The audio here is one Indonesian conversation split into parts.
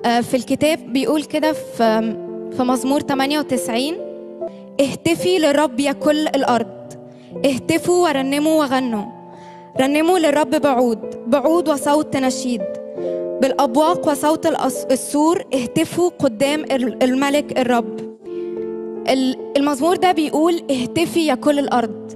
في الكتاب بيقول كده في مزمور 98: اهتفي للرب يا كل الأرض، اهتفوا ورنموا وغنوا، رنموا للرب بعود وصوت نشيد، بالأبواق وصوت السور اهتفوا قدام الملك الرب. المزمور ده بيقول اهتفي يا كل الأرض.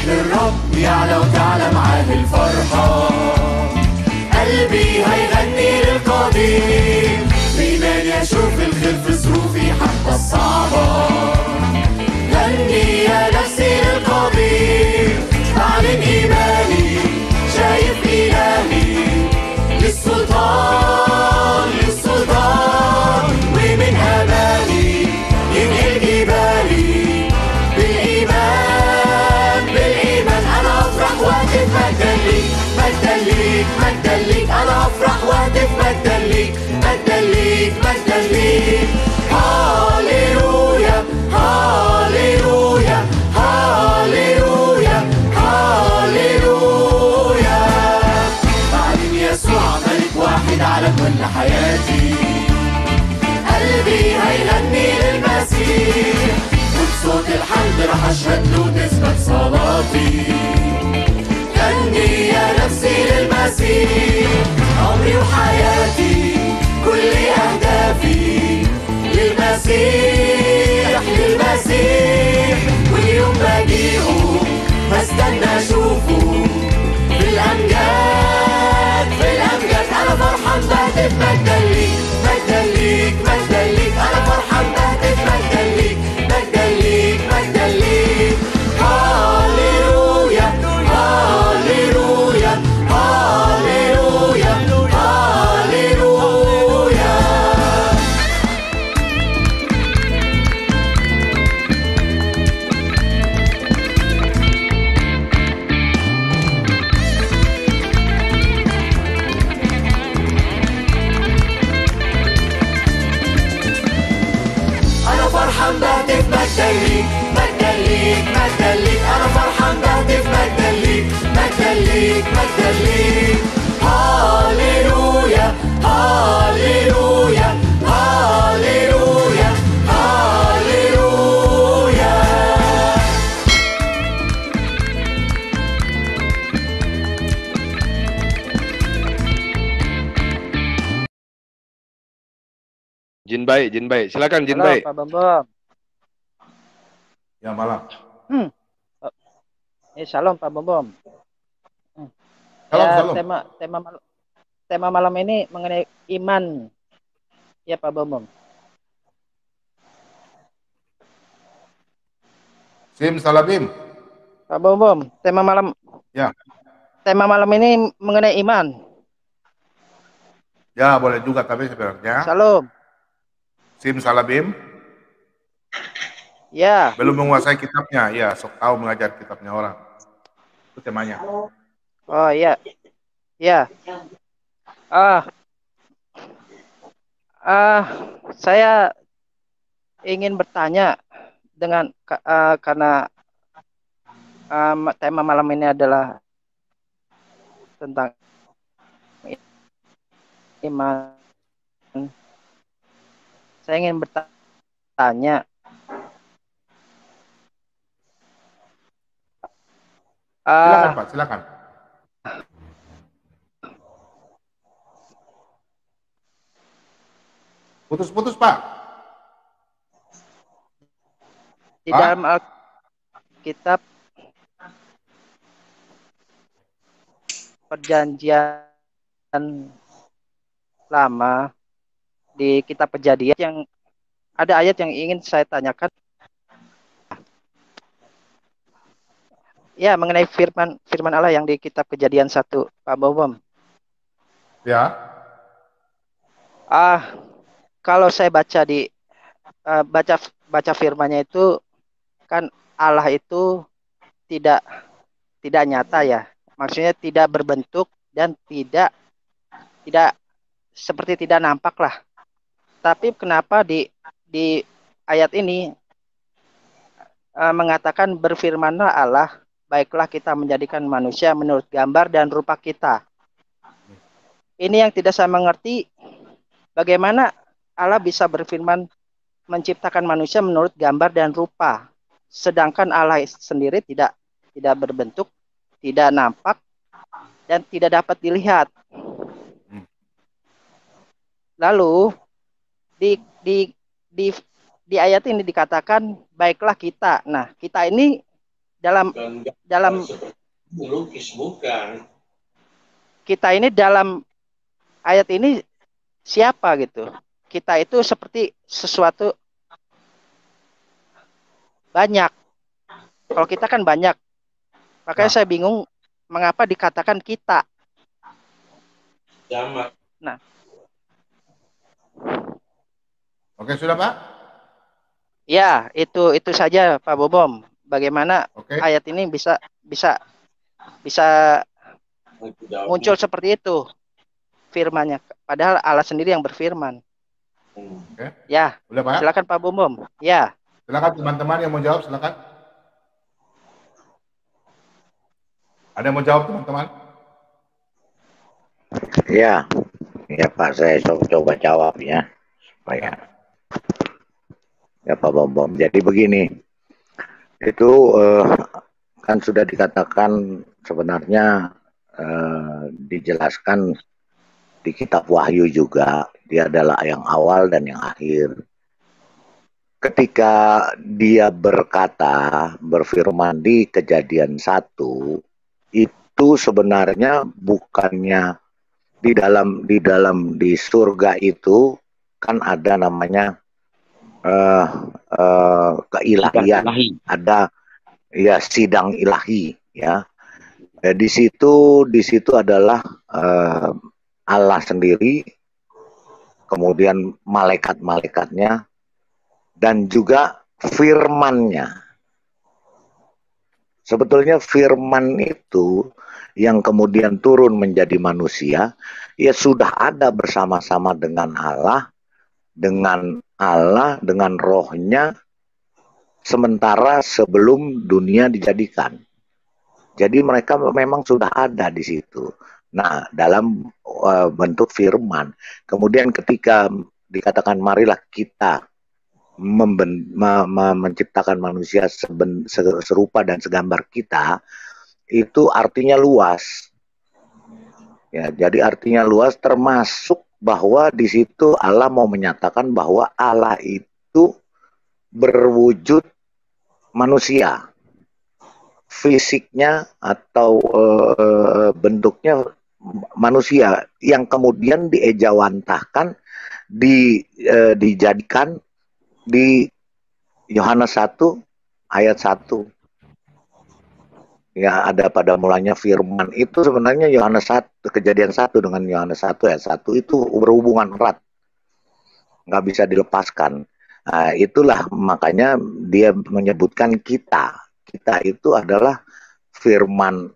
للرب يعلى وتعلى معاه الفرحة، قلبي هيغني للقدير، بإيمان يشوف الخير في ظروفي حتى الصعبة. غني يا نفسي للقدير، أعلن إيماني شايف إلهي للسلطان ومن أماني ينقل جبالي بالإيمان أنا أفرح وأهتف مجدا ليك أنا أفرح وأهتف مجدا ليك هاليلويا هاليلويا هاليلويا هاليلويا. بعلن يسوع ملك واحد على كل حياتي، قلبي هيغني للمسيح، وبصوت الحمد رح أشهد له تثبت صلاتي. غني يا نفسي للمسيح، عمري وحياتي كل أهدافي للمسيح واليوم بجيئه بستنى أشوفه في الأمجاد أنا فرحان بهتف مجدا ليك أنا فرحان بهتف مجدا ليك هاليلويا هاليلويا هاليلويا هاليلويا. أنا فرحان بهتف مجدا ليك أنا فرحان بهتف مجدا ليك هاليلويا هاليلويا هاليلويا هاليلويا. Jin baik, silakan Jin Halo baik. Pak Bambang. Ya, malam. Shalom Pak Bambang. Salam. Tema malam ini mengenai iman. Ya Pak Bambang. Simsalabim. Pak Bambang, tema malam. Ya. Tema malam ini mengenai iman. Ya, boleh juga tapi sebenarnya. Shalom. Simsalabim. Ya. Belum menguasai kitabnya, ya, sok tahu mengajar kitabnya orang. Itu temanya. Oh iya. Ya. Saya ingin bertanya dengan karena tema malam ini adalah tentang iman. Saya ingin bertanya. Silakan Pak, silakan. Putus-putus Pak. Di dalam Alkitab Perjanjian Lama, di kitab Kejadian, yang ada ayat yang ingin saya tanyakan. Ya, mengenai firman Allah yang di kitab Kejadian 1, Pak Bambang. Ya. Kalau saya baca di baca firmannya itu kan Allah itu tidak tidak nyata ya. Maksudnya tidak berbentuk dan tidak seperti tidak nampak lah. Tapi kenapa di ayat ini mengatakan berfirmanlah Allah, baiklah kita menjadikan manusia menurut gambar dan rupa kita. Ini yang tidak saya mengerti, bagaimana Allah bisa berfirman menciptakan manusia menurut gambar dan rupa, sedangkan Allah sendiri tidak berbentuk, tidak nampak, dan tidak dapat dilihat. Lalu di ayat ini dikatakan baiklah kita. Nah, kita ini dalam kita ini dalam ayat ini siapa gitu? Kita itu seperti sesuatu banyak. Kalau kita kan banyak. Makanya saya bingung mengapa dikatakan kita. Nah. Oke, sudah Pak? Ya, itu saja Pak Bobom. Bagaimana ayat ini bisa muncul seperti itu firman-Nya, padahal Allah sendiri yang berfirman. Oke. Ya, udah Pak? Silakan Pak Bobom. Ya. Silakan teman-teman yang mau jawab, silakan. Ada yang mau jawab teman-teman? Ya Pak, saya coba jawab ya supaya ya Pak Bom. Jadi begini, itu kan sudah dikatakan sebenarnya dijelaskan di kitab Wahyu juga, dia adalah yang awal dan yang akhir. Ketika dia berfirman di Kejadian 1, itu sebenarnya bukannya di surga itu kan ada namanya keilahian, ada ya sidang ilahi ya. Di situ adalah Allah sendiri, kemudian malaikat-malaikatnya, dan juga firman-Nya. Sebetulnya firman itu yang kemudian turun menjadi manusia, ya sudah ada bersama-sama dengan Allah, dengan rohnya, sementara sebelum dunia dijadikan. Jadi mereka memang sudah ada di situ. Nah, dalam bentuk firman. Kemudian ketika dikatakan marilah kita menciptakan manusia serupa dan segambar kita, itu artinya luas. Ya, jadi artinya luas, termasuk bahwa di situ Allah mau menyatakan bahwa Allah itu berwujud manusia. Fisiknya atau bentuknya manusia yang kemudian diejawantahkan, dijadikan di Yohanes 1 ayat 1. Ya, ada pada mulanya firman. Itu sebenarnya Yohanes 1, Kejadian 1 dengan Yohanes 1 ayat 1 itu berhubungan erat. Nggak bisa dilepaskan. Nah, itulah makanya dia menyebutkan kita. Kita itu adalah firman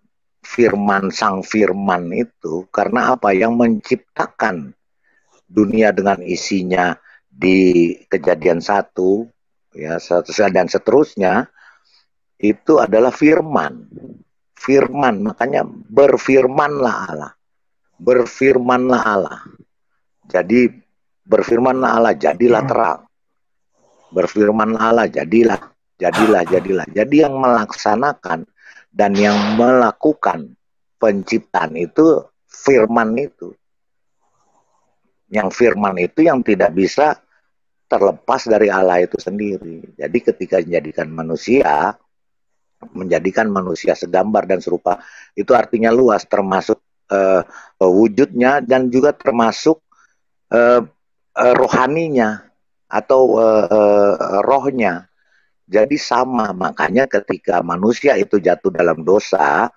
sang firman itu, karena apa? Yang menciptakan dunia dengan isinya di Kejadian 1 ya, dan seterusnya, itu adalah firman. Makanya berfirmanlah Allah. Berfirmanlah Allah. Jadi berfirmanlah Allah, jadilah terang. Berfirmanlah Allah, jadilah. Jadi yang melaksanakan dan yang melakukan penciptaan itu firman itu. Yang firman itu yang tidak bisa terlepas dari Allah itu sendiri. Jadi ketika menjadikan manusia segambar dan serupa, itu artinya luas, termasuk wujudnya dan juga termasuk rohaninya atau rohnya. Jadi sama, makanya ketika manusia itu jatuh dalam dosa,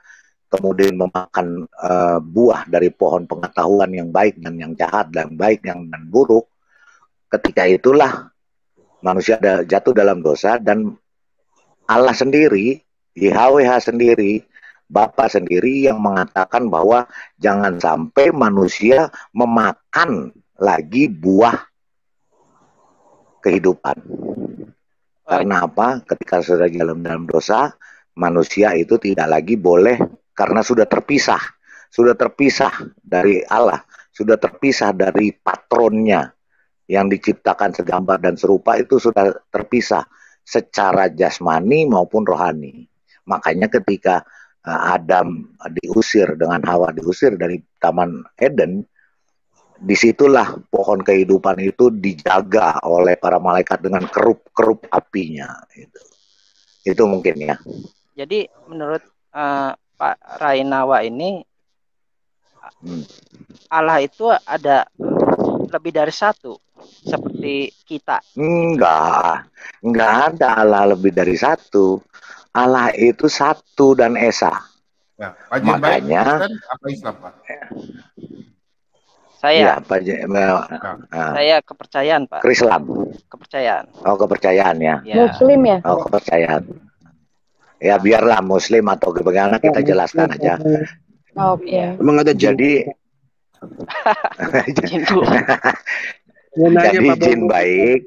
kemudian memakan buah dari pohon pengetahuan yang baik dan yang jahat, dan baik dan buruk, ketika itulah manusia jatuh dalam dosa dan Allah sendiri, YHWH sendiri, Bapa sendiri yang mengatakan bahwa jangan sampai manusia memakan lagi buah kehidupan. Karena apa? Ketika sudah dalam dosa, manusia itu tidak lagi boleh, karena sudah terpisah dari Allah, sudah terpisah dari patronnya yang diciptakan segambar dan serupa, itu sudah terpisah secara jasmani maupun rohani. Makanya ketika Adam diusir dengan Hawa diusir dari Taman Eden, disitulah pohon kehidupan itu dijaga oleh para malaikat dengan kerup-kerup apinya. Itu mungkin ya. Jadi menurut Pak Rainawa ini, Allah itu ada lebih dari satu, seperti kita. Enggak ada Allah lebih dari satu. Allah itu satu dan esa. Ya, Pak Jin Makanya Baik, apa Islam, Pak? Saya, saya kepercayaan, Pak. Islam. Kepercayaan. Oh, kepercayaan ya. Muslim ya. Oh, kepercayaan. Ya, biarlah Muslim atau bagaimana kita jelaskan aja. Oke. Emang ada Jadi jadi jin baik.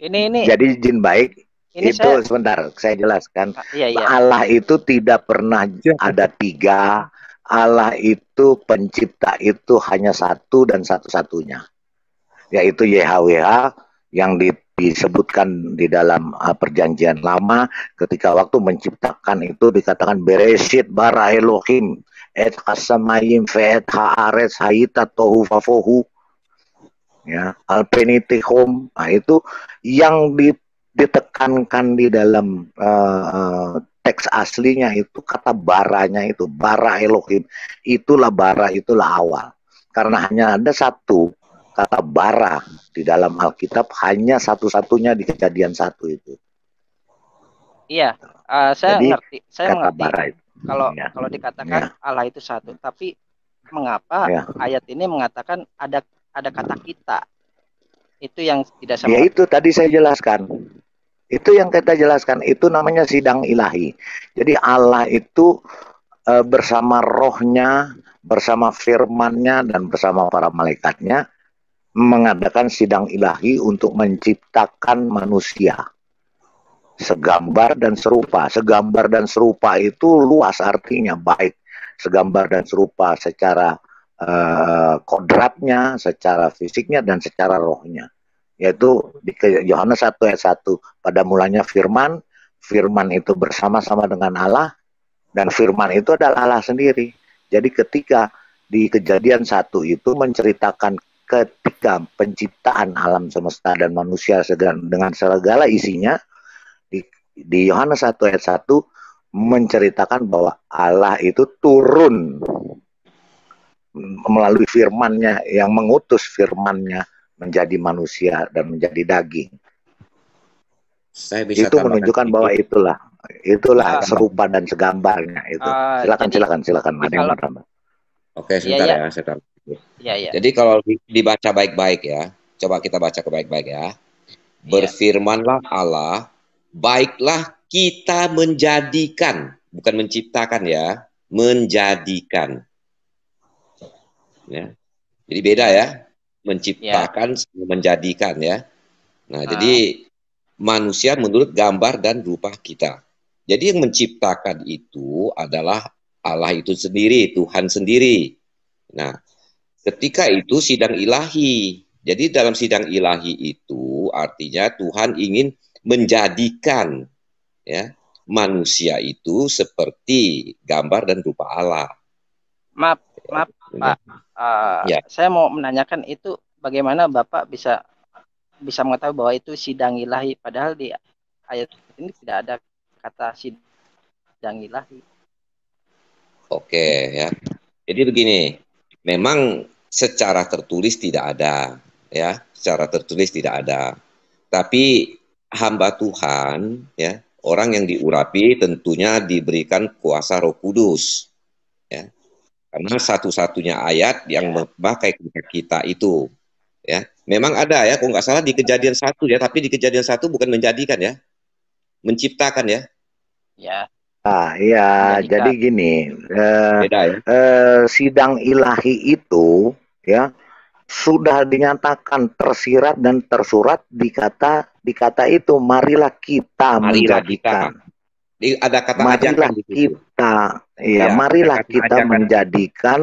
Ini. Jadi jin baik ini itu sebentar saya jelaskan. Iya. Allah itu tidak pernah ada tiga. Allah itu pencipta itu hanya satu dan satu-satunya, yaitu YHWH yang disebutkan di dalam perjanjian lama. Ketika waktu menciptakan itu dikatakan Bereshit bara Elohim et hasamayim ve'et haaretz hayita tohu fafohu, ya, alpenitihom. Nah, itu yang ditekankan di dalam teks aslinya itu kata baranya itu, bara Elohim. Itulah bara, itulah awal. Karena hanya ada satu kata bara di dalam Alkitab, hanya satu-satunya di Kejadian 1 itu. Iya, saya Jadi, ngerti. Saya mengerti. bara itu. Kalau dikatakan Allah itu satu, tapi mengapa ayat ini mengatakan ada kata kita? Itu yang tidak sama. Ya itu tadi saya jelaskan. Itu yang kita jelaskan, itu namanya sidang ilahi. Jadi Allah itu bersama rohnya, bersama firmannya, dan bersama para malaikatnya mengadakan sidang ilahi untuk menciptakan manusia. Segambar dan serupa. Segambar dan serupa itu luas artinya, baik segambar dan serupa secara kodratnya, secara fisiknya, dan secara rohnya. Yaitu di Yohanes 1 ayat 1, pada mulanya firman itu bersama-sama dengan Allah, dan firman itu adalah Allah sendiri. Jadi ketika di Kejadian 1 itu menceritakan ketika penciptaan alam semesta dan manusia dengan segala isinya, di Yohanes 1 ayat 1 menceritakan bahwa Allah itu turun melalui firman-Nya, yang mengutus firman-Nya menjadi manusia dan menjadi daging. Itu menunjukkan bahwa itulah serupa dan segambarnya itu. Silakan ada yang mau tambah. Oke, sebentar ya, sebentar. Iya. Jadi kalau dibaca baik-baik ya, coba kita baca ke baik-baik ya. Berfirmanlah Allah, baiklah kita menjadikan, bukan menciptakan ya, menjadikan. Ya. Jadi beda ya. Menciptakan, menjadikan ya. Nah, jadi manusia menurut gambar dan rupa kita. Jadi yang menciptakan itu adalah Allah itu sendiri, Tuhan sendiri. Nah, ketika itu sidang ilahi. Jadi dalam sidang ilahi itu artinya Tuhan ingin menjadikan ya manusia itu seperti gambar dan rupa Allah. Maaf Pak, saya mau menanyakan itu bagaimana Bapak bisa mengetahui bahwa itu sidang ilahi, padahal di ayat ini tidak ada kata sidang ilahi. Oke ya. Jadi begini, memang secara tertulis tidak ada ya, secara tertulis tidak ada. Tapi hamba Tuhan ya, orang yang diurapi tentunya diberikan kuasa Roh Kudus. Ya. Karena satu-satunya ayat yang memakai kita itu ya. Memang ada ya, kalau nggak salah di Kejadian 1 ya, tapi di Kejadian 1 bukan menjadikan ya. menciptakan ya. Ya, Iya, menjadikan. jadi gini, Beda ya. sidang ilahi itu ya sudah dinyatakan tersirat dan tersurat di kata itu, marilah kita Marilah menjadikan. Ada kata Marilah ajakan di situ. kita, Ya, marilah kata kita ajakan. menjadikan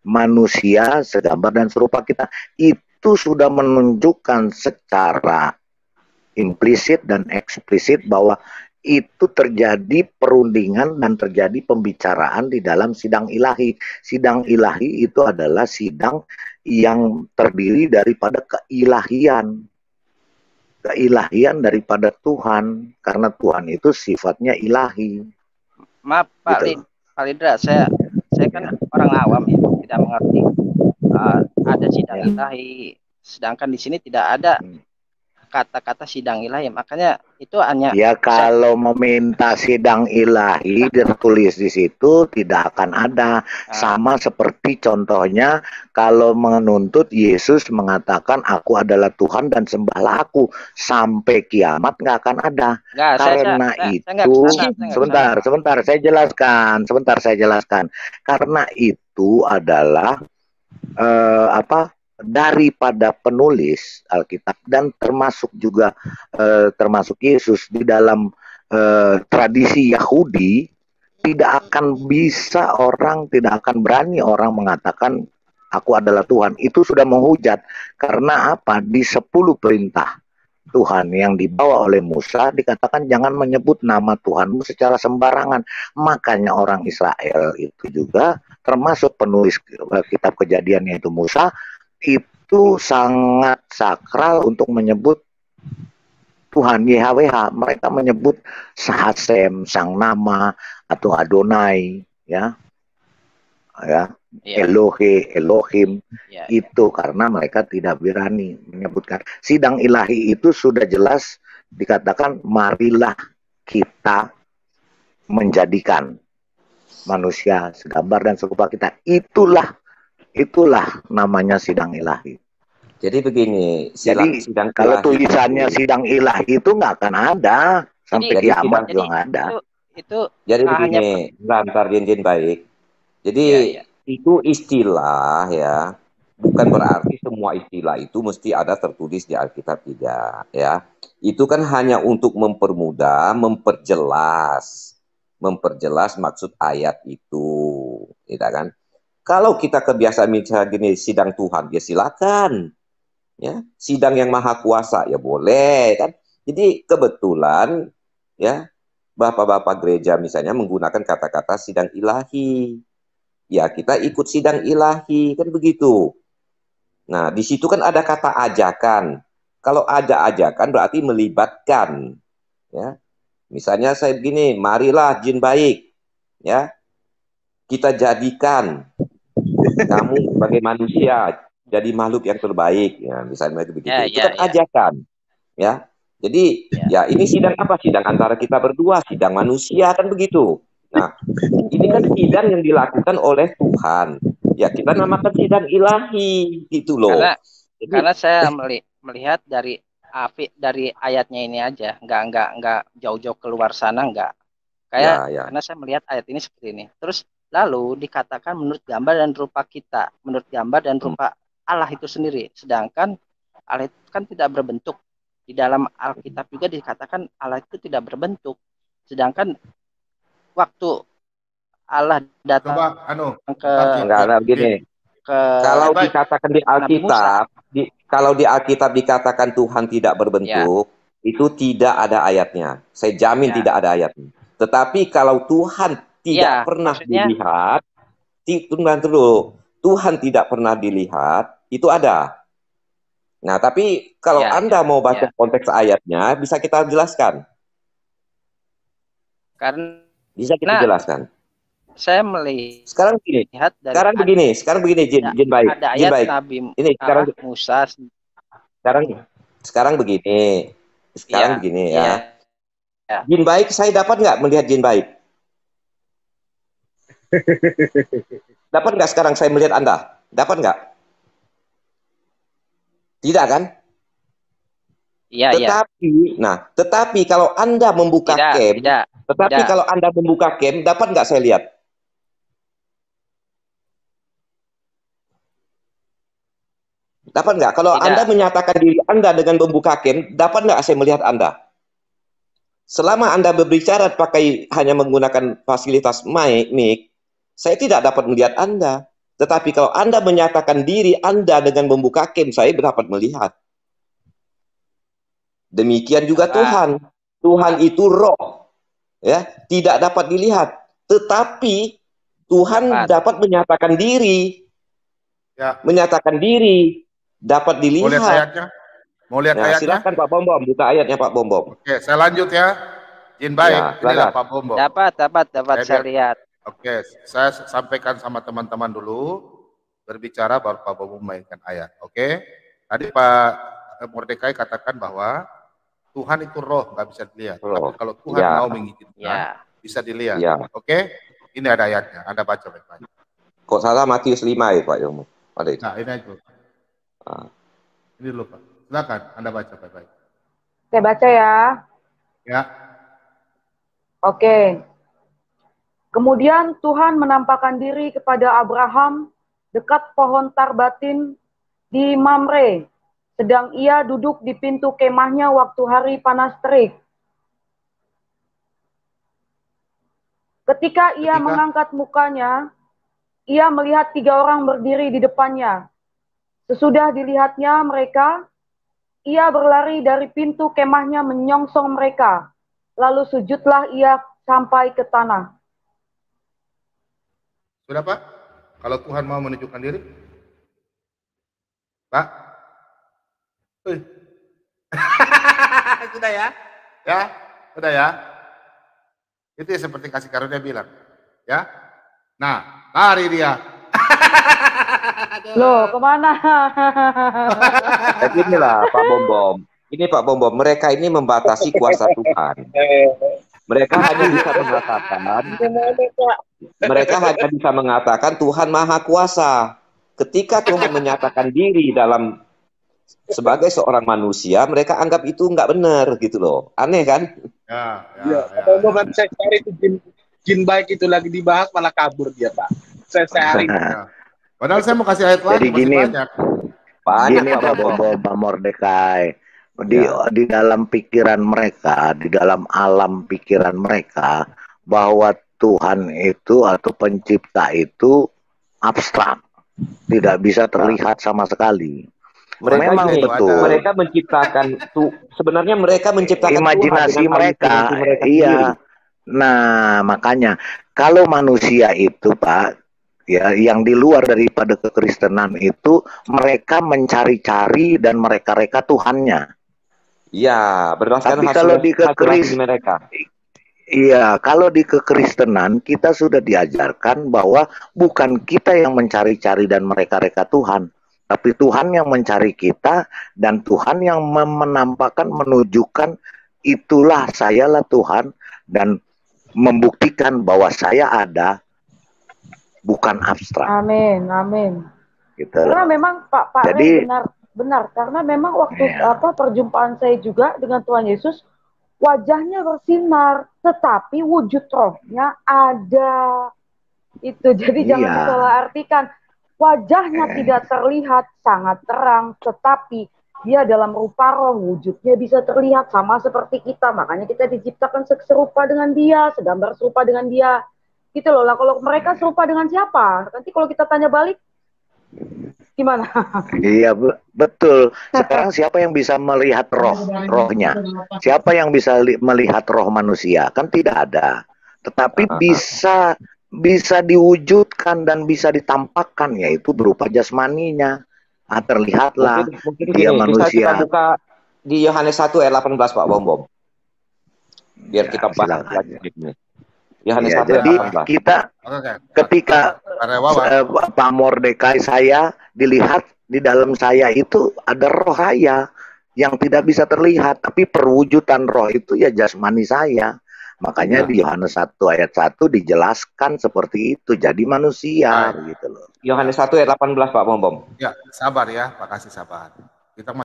manusia segambar dan serupa kita. Itu sudah menunjukkan secara implisit dan eksplisit bahwa itu terjadi perundingan dan terjadi pembicaraan di dalam sidang ilahi. Sidang ilahi itu adalah sidang yang terdiri daripada keilahian. Keilahian daripada Tuhan, karena Tuhan itu sifatnya ilahi. Maaf Pak Gitu. Pak Lidra, saya kan orang awam ya, tidak mengerti. Ada sidang ilahi, sedangkan di sini tidak ada kata-kata sidang ilahi, makanya itu hanya Ya kalau meminta sidang ilahi tertulis di situ tidak akan ada. Sama seperti contohnya kalau menuntut Yesus mengatakan aku adalah Tuhan dan sembahlah aku, sampai kiamat nggak akan ada. Karena itu sebentar saya jelaskan. Karena itu adalah daripada penulis Alkitab dan termasuk juga termasuk Yesus di dalam tradisi Yahudi, tidak akan berani orang mengatakan aku adalah Tuhan. Itu sudah menghujat. Karena apa? Di 10 perintah Tuhan yang dibawa oleh Musa dikatakan jangan menyebut nama Tuhanmu secara sembarangan. Makanya orang Israel itu juga termasuk penulis kitab Kejadian yaitu Musa, itu sangat sakral untuk menyebut Tuhan YHWH. Mereka menyebut Sahasem, sang nama, atau Adonai, ya, Elohe, Elohim, itu karena mereka tidak berani menyebutkan. Sidang ilahi itu sudah jelas dikatakan marilah kita menjadikan manusia segambar dan serupa kita. Itulah namanya sidang ilahi. Jadi begini, sidang kalau ilahi tulisannya sidang ilahi itu nggak akan ada sampai kiamat juga nggak ada. Jadi begini, lantar Jin baik. Jadi itu istilah ya, bukan berarti semua istilah itu mesti ada tertulis di Alkitab, tidak ya. Itu kan hanya untuk mempermudah, memperjelas maksud ayat itu, tidak kan? Kalau kita kebiasaan misalnya gini, sidang Tuhan, ya silakan. Ya, sidang yang maha kuasa, ya boleh kan. Jadi kebetulan ya, bapak-bapak gereja misalnya menggunakan kata-kata sidang ilahi. Ya, kita ikut sidang ilahi, kan begitu. Nah, di situ kan ada kata ajakan. Kalau ada ajakan berarti melibatkan. Ya. Misalnya saya begini, marilah jin baik. Ya. Kita jadikan kamu sebagai manusia jadi makhluk yang terbaik, ya misalnya begitu. Itu kan ajakan, ya. Jadi ya ini sidang apa? Sidang antara kita berdua, sidang manusia, kan begitu. Nah, ini kan sidang yang dilakukan oleh Tuhan. Ya kita namakan sidang ilahi, gitu loh. Karena saya melihat dari ayatnya ini aja, nggak jauh-jauh keluar sana, nggak. Karena saya melihat ayat ini seperti ini. Terus lalu dikatakan menurut gambar dan rupa kita, menurut gambar dan rupa Allah itu sendiri. Sedangkan Allah itu kan tidak berbentuk. Di dalam Alkitab juga dikatakan Allah itu tidak berbentuk. Sedangkan waktu Allah datang kalau dikatakan di Alkitab, kalau di Alkitab dikatakan Tuhan tidak berbentuk, itu tidak ada ayatnya. Saya jamin tidak ada ayatnya. Tetapi kalau Tuhan tidak pernah dilihat, Tuhan tidak pernah dilihat, itu ada. Nah, tapi kalau Anda mau baca konteks ayatnya, bisa kita jelaskan. Bisa kita jelaskan. Saya melihat sekarang begini Jin baik. Ada ayat baik. Nabi ini sekarang Musa. Sekarang begini. Begini ya. Jin baik, saya dapat nggak melihat jin baik? Dapat nggak sekarang saya melihat Anda? Dapat nggak? Tidak kan? Iya, iya. Tetapi kalau Anda membuka camp, tidak. kalau Anda membuka camp, dapat nggak saya lihat? Dapat nggak? Kalau Tidak. Anda menyatakan diri Anda dengan membuka camp, dapat nggak saya melihat Anda? Selama Anda berbicara pakai hanya menggunakan fasilitas mic, saya tidak dapat melihat Anda. Tetapi kalau Anda menyatakan diri Anda dengan membuka camp, saya dapat melihat. Demikian juga Tuhan. Tuhan itu roh, ya, tidak dapat dilihat. Tetapi Tuhan dapat menyatakan diri, menyatakan diri, dapat dilihat. Mau lihat ayatnya? Mau lihat ayatnya? Silakan Pak Bombom, buka ayatnya Pak Bombom. Oke, saya lanjut ya. Jin baik, inilah Pak Bombom. Dapat saya lihat. Oke, saya sampaikan sama teman-teman dulu, berbicara baru Pak Bombom mainkan ayat. Oke, tadi Pak Mordekai katakan bahwa Tuhan itu roh, nggak bisa dilihat. Tapi kalau Tuhan mau mengizinkan, bisa dilihat. Oke, ini ada ayatnya. Anda baca baik-baik. Kok salah Matius 5 ya Pak Yomo? Nah, ini itu. Ini dulu Pak. Silakan, Anda baca baik-baik. Saya baca ya. Ya. Oke. Kemudian Tuhan menampakkan diri kepada Abraham dekat pohon tarbatin di Mamre, sedang ia duduk di pintu kemahnya waktu hari panas terik. Ketika ia mengangkat mukanya, ia melihat 3 orang berdiri di depannya. Sesudah dilihatnya mereka, ia berlari dari pintu kemahnya menyongsong mereka. Lalu sujudlah ia sampai ke tanah. Sudah Pak? Kalau Tuhan mau menunjukkan diri? Pak? Sudah ya? Ya? Sudah ya? Itu ya seperti kasih karunia bilang. Ya? Nah, lari dia. Loh, kemana? Jadi inilah Pak Bombom. Ini Pak Bombom, mereka ini membatasi kuasa Tuhan. Mereka hanya bisa mengatakan Tuhan Maha Kuasa. Ketika Tuhan menyatakan diri dalam sebagai seorang manusia, mereka anggap itu nggak benar gitu loh. Aneh kan? Bombom saya cari itu jin baik itu lagi dibahas malah kabur dia Pak. Saya cari. Padahal saya mau kasih ayat lagi. Jadi gini, Pak Bombom, Pak Mordekai. Di dalam pikiran mereka, di dalam alam pikiran mereka, bahwa Tuhan itu atau pencipta itu abstrak, tidak bisa terlihat sama sekali. Memang betul. Mereka menciptakan sebenarnya mereka menciptakan imajinasi Tuhan mereka. Iya. Nah, makanya kalau manusia itu, Pak, ya, yang di luar daripada kekristenan itu mereka mencari-cari dan mereka-reka Tuhannya. Iya, berdasarkan tapi kalau di mereka. Iya, kalau di kekristenan kita sudah diajarkan bahwa bukan kita yang mencari-cari dan mereka-reka Tuhan, tapi Tuhan yang mencari kita dan Tuhan yang menampakkan, menunjukkan itulah sayalah Tuhan dan membuktikan bahwa saya ada, bukan abstrak. Amin, amin. Gitu. Karena memang Pak Jadi, benar, karena memang waktu perjumpaan saya juga dengan Tuhan Yesus, wajahnya bersinar, tetapi wujud rohnya ada. Itu, jadi jangan disalah artikan. Wajahnya tidak terlihat sangat terang, tetapi dia dalam rupa roh, wujudnya bisa terlihat sama seperti kita. Makanya kita diciptakan serupa dengan dia, segambar serupa dengan dia. Gitu loh. Lah kalau mereka serupa dengan siapa? Nanti kalau kita tanya balik, gimana? Iya, betul. Sekarang siapa yang bisa melihat rohnya? Siapa yang bisa melihat roh manusia? Kan tidak ada. Tetapi bisa diwujudkan dan bisa ditampakkan, yaitu berupa jasmaninya. Terlihatlah mungkin dia manusia. Kita buka di Yohanes 1 ayat 18 Pak Bombom. Biar kita bahas lagi ini. Yohanes 1 jadi ayat 18. kita ketika Pak Mordekai saya dilihat di dalam saya itu ada roh saya yang tidak bisa terlihat, tapi perwujudan roh itu ya jasmani saya. Makanya di Yohanes 1 ayat 1 dijelaskan seperti itu, jadi manusia gitu loh. Yohanes 1 ayat 18 Pak Bombom. Ya, sabar ya, Pak, kasih sabar. Kita